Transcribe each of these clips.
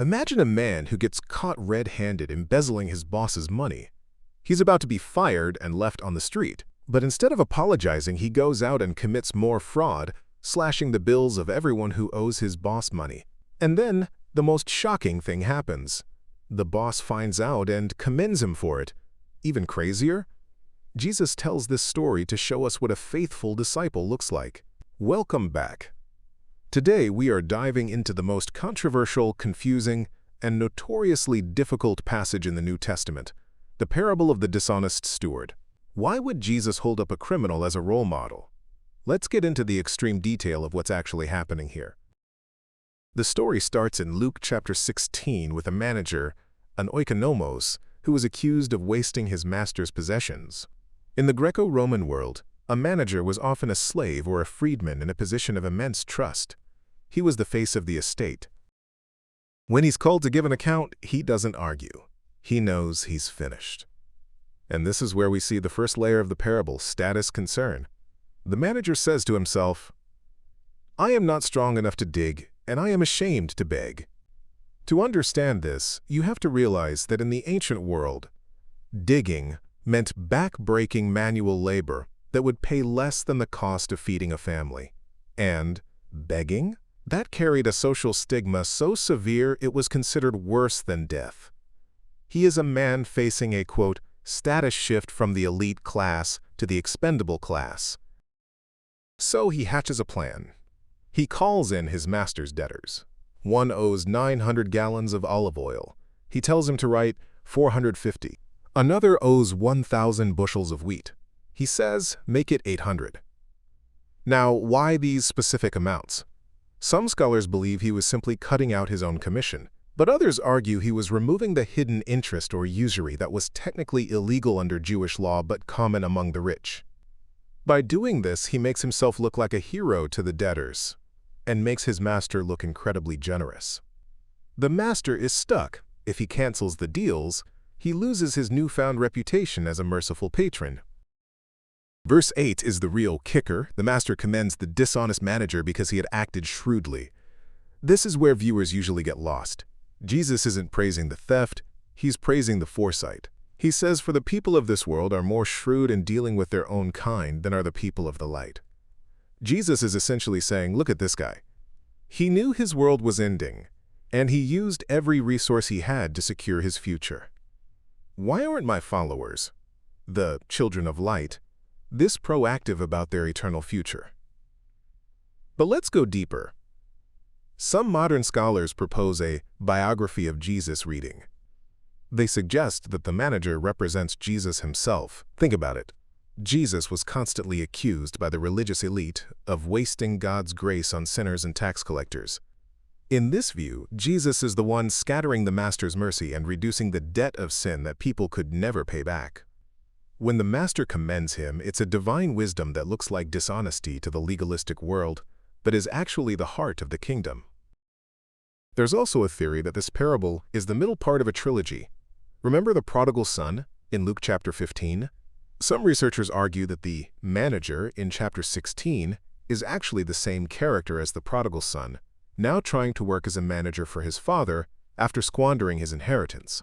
Imagine a man who gets caught red-handed embezzling his boss's money. He's about to be fired and left on the street, but instead of apologizing, he goes out and commits more fraud, slashing the bills of everyone who owes his boss money. And then, the most shocking thing happens. The boss finds out and commends him for it. Even crazier? Jesus tells this story to show us what a faithful disciple looks like. Welcome back. Today we are diving into the most controversial, confusing, and notoriously difficult passage in the New Testament, the parable of the dishonest steward. Why would Jesus hold up a criminal as a role model? Let's get into the extreme detail of what's actually happening here. The story starts in Luke chapter 16 with a manager, an Oikonomos, who was accused of wasting his master's possessions. In the Greco-Roman world, a manager was often a slave or a freedman in a position of immense trust. He was the face of the estate. When he's called to give an account, he doesn't argue. He knows he's finished. And this is where we see the first layer of the parable, status concern. The manager says to himself, "I am not strong enough to dig, and I am ashamed to beg." To understand this, you have to realize that in the ancient world, digging meant back-breaking manual labor that would pay less than the cost of feeding a family. And begging? That carried a social stigma so severe it was considered worse than death. He is a man facing a, quote, status shift from the elite class to the expendable class. So he hatches a plan. He calls in his master's debtors. One owes 900 gallons of olive oil. He tells him to write 450. Another owes 1,000 bushels of wheat. He says, make it 800. Now, why these specific amounts? Some scholars believe he was simply cutting out his own commission, but others argue he was removing the hidden interest or usury that was technically illegal under Jewish law but common among the rich. By doing this, he makes himself look like a hero to the debtors and makes his master look incredibly generous. The master is stuck. If he cancels the deals, he loses his newfound reputation as a merciful patron. Verse 8 is the real kicker. The master commends the dishonest manager because he had acted shrewdly. This is where viewers usually get lost. Jesus isn't praising the theft, he's praising the foresight. He says, for the people of this world are more shrewd in dealing with their own kind than are the people of the light. Jesus is essentially saying, look at this guy. He knew his world was ending, and he used every resource he had to secure his future. Why aren't my followers, the children of light, this proactive about their eternal future? But let's go deeper. Some modern scholars propose a biography of Jesus reading. They suggest that the manager represents Jesus himself. Think about it. Jesus was constantly accused by the religious elite of wasting God's grace on sinners and tax collectors. In this view, Jesus is the one scattering the master's mercy and reducing the debt of sin that people could never pay back. When the master commends him, it's a divine wisdom that looks like dishonesty to the legalistic world, but is actually the heart of the kingdom. There's also a theory that this parable is the middle part of a trilogy. Remember the Prodigal Son in Luke chapter 15? Some researchers argue that the manager in chapter 16 is actually the same character as the Prodigal Son, now trying to work as a manager for his father after squandering his inheritance.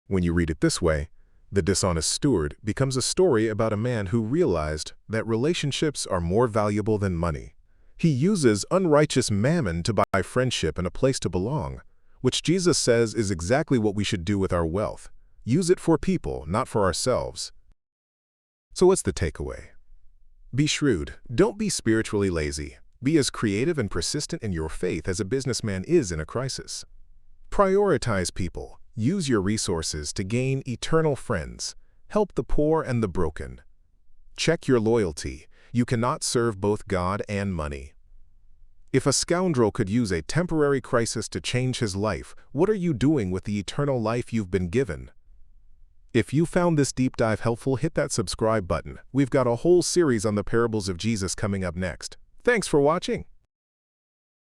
When you read it this way, the dishonest steward becomes a story about a man who realized that relationships are more valuable than money. He uses unrighteous mammon to buy friendship and a place to belong, which Jesus says is exactly what we should do with our wealth. Use it for people, not for ourselves. So what's the takeaway? Be shrewd. Don't be spiritually lazy. Be as creative and persistent in your faith as a businessman is in a crisis. Prioritize people. Use your resources to gain eternal friends. Help the poor and the broken. Check your loyalty. You cannot serve both God and money. If a scoundrel could use a temporary crisis to change his life, what are you doing with the eternal life you've been given? If you found this deep dive helpful, hit that subscribe button. We've got a whole series on the parables of Jesus coming up next. Thanks for watching.